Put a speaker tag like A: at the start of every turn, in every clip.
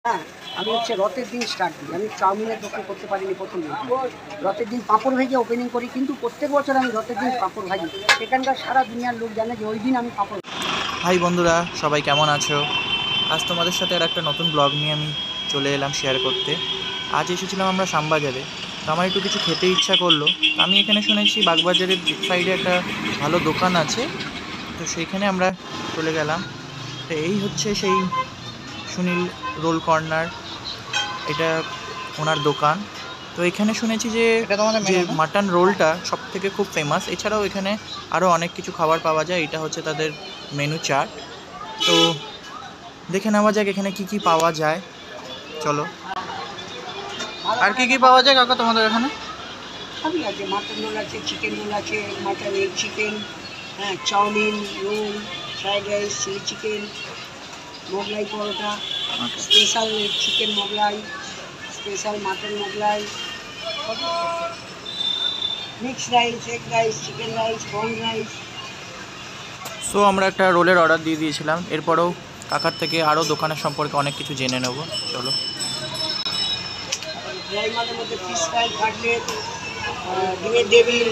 A: হ্যাঁ, আমি রথের দিন স্টার্ট দিই। আমি চাউমিনের দোকান করতে পারিনি প্রথম দিন। রথের দিন পাঁপড় ভেজে ওপেনিং করি, কিন্তু প্রত্যেক বছর আমি রথের দিন পাঁপড় ভাজি। এখানকার সারা দুনিয়ার লোক জানে যে ওই দিন আমি পাঁপড়।
B: হাই বন্ধুরা, সবাই কেমন আছো? আজ তোমাদের সাথে আর একটা নতুন ব্লগ নিয়ে আমি চলে এলাম শেয়ার করতে। আজ এসেছিলাম আমরা শ্যামবাজারে। তো আমার একটু কিছু খেতে ইচ্ছা করলো। আমি এখানে শুনেছি বাগবাজারের সাইডে একটা ভালো দোকান আছে, তো সেইখানে আমরা চলে গেলাম। তো এই হচ্ছে সেই সুনীল রোল কর্নার, এটা ওনার দোকান। তো এখানে শুনেছি যে মাটন রোলটা সব থেকে খুব ফেমাস। এছাড়াও এখানে আরও অনেক কিছু খাবার পাওয়া যায়। এটা হচ্ছে তাদের মেনু চার্ট। তো দেখে নেওয়া যাক এখানে কি কি পাওয়া যায়। চলো। আর কি কি পাওয়া যায় কাকা তোমাদের এখানে?
A: সবই আছে, মাটন রোল আছে, চিকেন রোল আছে, মাটন এগ চিকেন, হ্যাঁ, chowmein, roll, fried rice, chilli chicken, Mughlai paratha, special chicken Mughlai, special mutton Mughlai, mixed rice, egg rice, chicken rice, corn rice.
B: So আমরা একটা রোলের অর্ডার দিয়ে দিয়েছিলাম। এরপরেও কাকার থেকে আরও দোকানের সম্পর্কে অনেক কিছু জেনে নেব। চলো।
A: ড্রাই মালের মধ্যে ফিশ ফ্রাই, কাটলেট, ডিমের ডেভিল,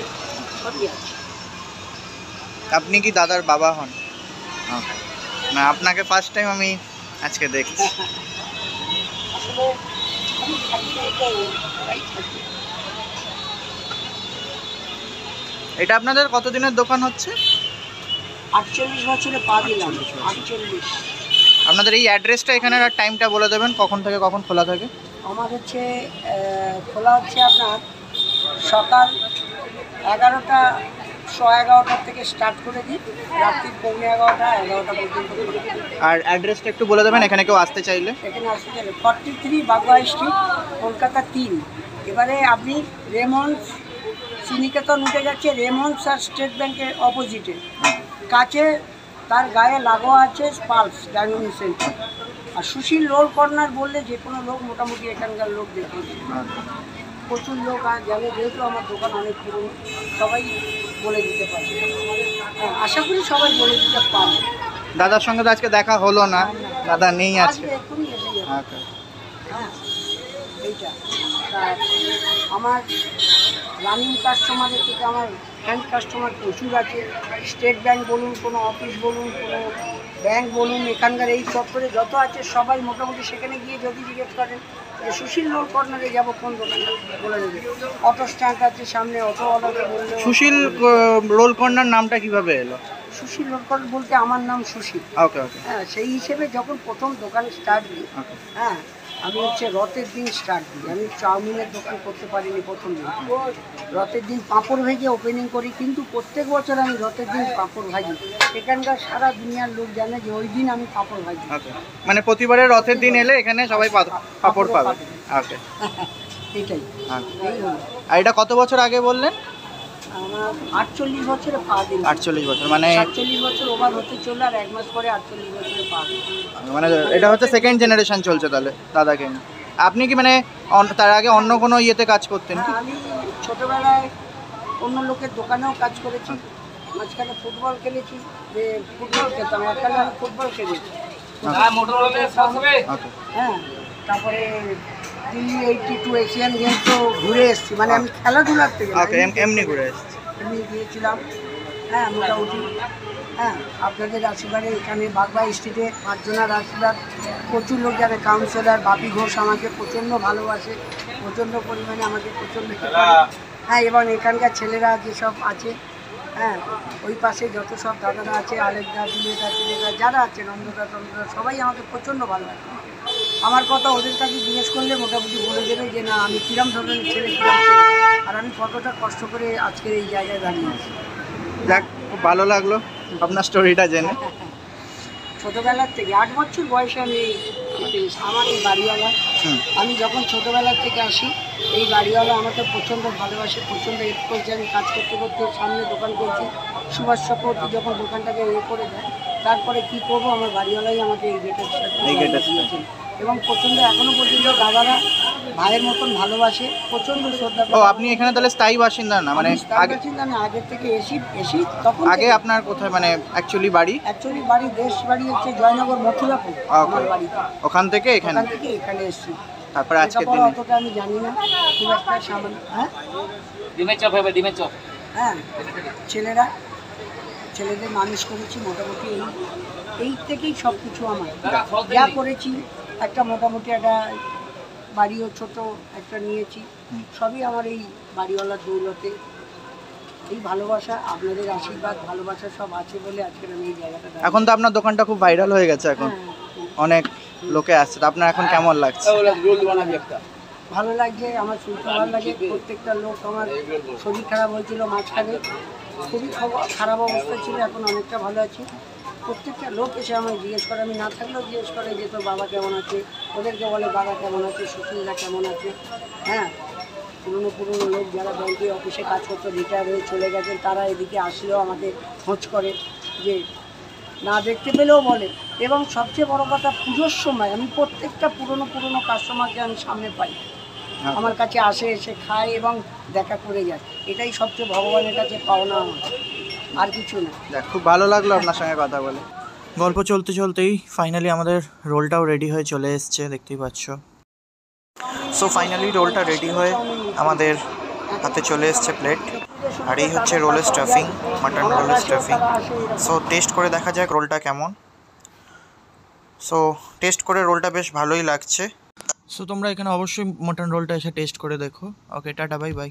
A: সবই আছে।
B: আপনি কি দাদার বাবা হন? না, আপনাকে ফার্স্ট টাইম আমি আজকে দেখছি।
A: আসলে আমি থাকি না, এটা ওরাই থাকে।
B: এটা আপনাদের কতদিনের দোকান হচ্ছে?
A: 48 বছরে পা দিলাম। 48।
B: আপনাদের এই অ্যাড্রেসটা এখানে আর টাইমটা বলে দেবেন, কখন থেকে কখন খোলা থাকে?
A: আমার হচ্ছে খোলা হচ্ছে আপনার সকাল 11টা, 11:15 থেকে স্টার্ট করে দিই, রাত্রি 11:15, 11টা পর্যন্ত।
B: আর অ্যাড্রেসটা একটু বলে দেবেন এখানে কেউ আসতে চাইলে।
A: এখানে আসতে চাইলে 43 বাগবাড়ি স্ট্রিট, কলকাতা 3। এবারে আপনি রেমন্ডস শ্রীনিকেতন উঠে যাচ্ছে, রেমন্ডস আর স্টেট ব্যাংকের অপোজিটে কাছে, তার গায়ে লাগোয়া আছে পালস ডাইনিং সেন্টার। আর সুশীল রোল কর্নার বললে যে কোনো লোক মোটামুটি এখানকার লোক দেখে, প্রচুর লোক আর জানে, যেহেতু আমার দোকান অনেক পুরনো, সবাই বলে দিতে পারবে। হ্যাঁ, আশা করি সবাই বলে দিতে পারবে।
B: দাদার সঙ্গে তো আজকে দেখা হলো না, দাদা নেই আছে।
A: আসবে, এক্ষুনি এসে যাবে। হ্যাঁ, এইটা আমার রানিং কাস্টমারের থেকে আমার হ্যান্ড কাস্টমার প্রচুর আছে। স্টেট ব্যাংক বলুন, কোনো অফিস বলুন, কোনো ব্যাংক বলুন, এখানকার এই চত্বরে যত আছে সবাই মোটামুটি সেখানে গিয়ে যদি জিজ্ঞেস করেন যে সুশীল রোল কর্নারে যাবো কোন দোকানে, বলে দেবে। অটো স্ট্যান্ড আছে সামনে, অটোওয়ালাকে বললে।
B: সুশীল রোল কর্নার নামটা কিভাবে এলো?
A: সুশীল রোল কর্নার বলতে আমার নাম সুশীল।
B: ওকে ওকে।
A: হ্যাঁ, সেই হিসেবে যখন প্রথম দোকান স্টার্ট দিই, হ্যাঁ, আমি রথের দিন স্টার্ট দিই। আমি চাউমিনের দোকান করতে পারিনি প্রথম দিন। রথের দিন পাঁপড় ভেজে ওপেনিং করি, কিন্তু প্রত্যেক বছর আমি রথের দিন পাঁপড় ভাজি। এখানকার সারা দুনিয়ার লোক জানে যে ওই দিন আমি পাঁপড় ভাজি।
B: মানে প্রতিবারের রথের দিন এলে এখানে সবাই পাঁপড় পাবে। ওকে,
A: এটাই। এই হলো।
B: আর এটা কত বছর আগে বললেন?
A: আমার 48 বছরে পা দিন।
B: 48 বছর, মানে
A: 47 বছর ওভার হতে চললে, আর 1 মাস পরে 48 বছরে পা দিন।
B: মানে এটা হচ্ছে সেকেন্ড জেনারেশন চলছে তাহলে দাদাকে নিয়ে। আপনি কি মানে তার আগে অন্য কোনো ইয়েতে কাজ করতেন?
A: হ্যাঁ, আমি ছোটোবেলায় অন্য লোকের দোকানেও কাজ করেছি, মাঝখানে ফুটবল খেলেছি, যে ফুটবল খেলতাম, একখানে আমি ফুটবল খেলেছি। হ্যাঁ, তারপরে দিল্লি 82 এশিয়ান গেমসও ঘুরে এসেছি, মানে আমি খেলাধুলার থেকে
B: এমনি ঘুরে এসেছি।
A: এমনি গিয়েছিলাম। হ্যাঁ, মোটামুটি। হ্যাঁ, আপনাদের আশীর্বাদে এখানে বাগবাই স্ট্রিটে 5 জনের আশীর্বাদ, প্রচুর লোক যাবে। কাউন্সিলর বাপি ঘোষ আমাকে প্রচণ্ড ভালোবাসে, প্রচণ্ড পরিমাণে আমাকে প্রচণ্ড। হ্যাঁ, এবং এখানকার ছেলেরা যেসব আছে, হ্যাঁ, ওই পাশে যত সব দাদারা আছে, আলেকদা, দিলেদা, ছেলেরা যারা আছে, নন্দদা, তন্দদা, সবাই আমাকে প্রচণ্ড ভালোবাসে। আমার কথা ওদের কাছে জিজ্ঞেস করলে মোটামুটি বলে দেবে যে না, আমি কিরম ধরনের ছেলে, কিরম ছেলে, আর আমি কতটা কষ্ট করে আজকের এই জায়গায় দাঁড়িয়েছি।
B: যাক, খুব ভালো লাগলো আপনার স্টোরিটা জেনে।
A: ছোটোবেলার থেকে 8 বছর বয়সে আমি আমার এই বাড়িওয়ালা, আমি যখন ছোটোবেলার থেকে আসি, এই বাড়িওয়ালা আমাকে প্রচণ্ড ভালোবাসে, প্রচণ্ড হেল্প করছে। আমি কাজ করতে করতে সামনে দোকান করছি, সুভাষ চক্রবর্তী যখন দোকানটাকে করে দেয়, তারপরে কি করবো, আমার বাড়িওয়ালাই আমাকে এই গেটের সাথে দিয়েছেন। এবং প্রচণ্ড এখনো পর্যন্ত দাদারা ভাইয়ের মতন ভালোবাসে, প্রচণ্ড শ্রদ্ধা করে।
B: ও আপনি এখানে তাহলে স্থায়ী বাসিন্দা না, মানে আগে
A: আমি আগের থেকে এসি তখন
B: আগে আপনার কোথায় মানে অ্যাকচুয়ালি বাড়ি?
A: অ্যাকচুয়ালি দেশ বাড়ি হচ্ছে জয়নগর মথুরাপুর আমার বাড়ি।
B: ওখান থেকে এখানে
A: এসছি।
B: তারপরে আজকের দিনে
A: অতটা আমি জানি না, খুব একটা সামান্য। হ্যাঁ
C: ডিমের চপ
A: হ্যাঁ, ছেলেদের মানুষ করেছি মোটামুটি এই থেকেই সব কিছু আমার যা করেছি। একটা মোটামুটি একটা বাড়িও ছোট একটা নিয়েছি, সবই আমার এই বাড়িওয়ালার দৌলতে। এই ভালোবাসা, আপনাদের আশীর্বাদ ভালোবাসা সব আছে বলে আজকের আমি এই জায়গাটা।
B: এখন তো আপনার দোকানটা খুব ভাইরাল হয়ে গেছে, এখন অনেক লোকে আসছে, তো আপনার এখন কেমন লাগছে?
A: ভালো লাগছে, আমার শুনতে ভালো লাগে। প্রত্যেকটা লোক, আমার শরীর খারাপ হয়েছিল মাঝখানে, খুবই খারাপ অবস্থা ছিল, এখন অনেকটা ভালো আছি। প্রত্যেকটা লোক এসে আমায় জিজ্ঞেস করে, আমি না থাকলেও জিজ্ঞেস করে যে তোর বাবা কেমন আছে, ওদেরকে বলে বাবা কেমন আছে, শ্বশুররা কেমন আছে। হ্যাঁ, পুরনো লোক যারা ব্যাংকে অফিসে কাজ করতো, রিটায়ার হয়ে চলে গেছেন, তারা এদিকে আসলেও আমাকে খোঁজ করে, যে না দেখতে পেলেও বলে। এবং সবচেয়ে বড় কথা, পুজোর সময় আমি প্রত্যেকটা পুরনো কাস্টমারকে আমি সামনে পাই, আমার কাছে আসে, এসে খায় এবং দেখা করে যায়। এটাই সবচেয়ে ভগবানের কাছে পাওনা আমার, আর কিছু না।
B: খুব ভালো লাগলো আপনার সঙ্গে কথা বলে। গল্প চলতে চলতেই ফাইনালি আমাদের রোলটাও রেডি হয়ে চলে এসছে, দেখতেই পাচ্ছ। সো ফাইনালি রোলটা রেডি হয়ে আমাদের হাতে চলে এসছে প্লেট, আর এই হচ্ছে রোলের স্টাফিং, মাটন রোলের স্টাফিং। সো টেস্ট করে দেখা যাক রোলটা কেমন। সো টেস্ট করে রোলটা বেশ ভালোই লাগছে। সো তোমরা এখানে অবশ্যই মাটন রোলটা এসে টেস্ট করে দেখো। ওকে, টাটা, বাই বাই।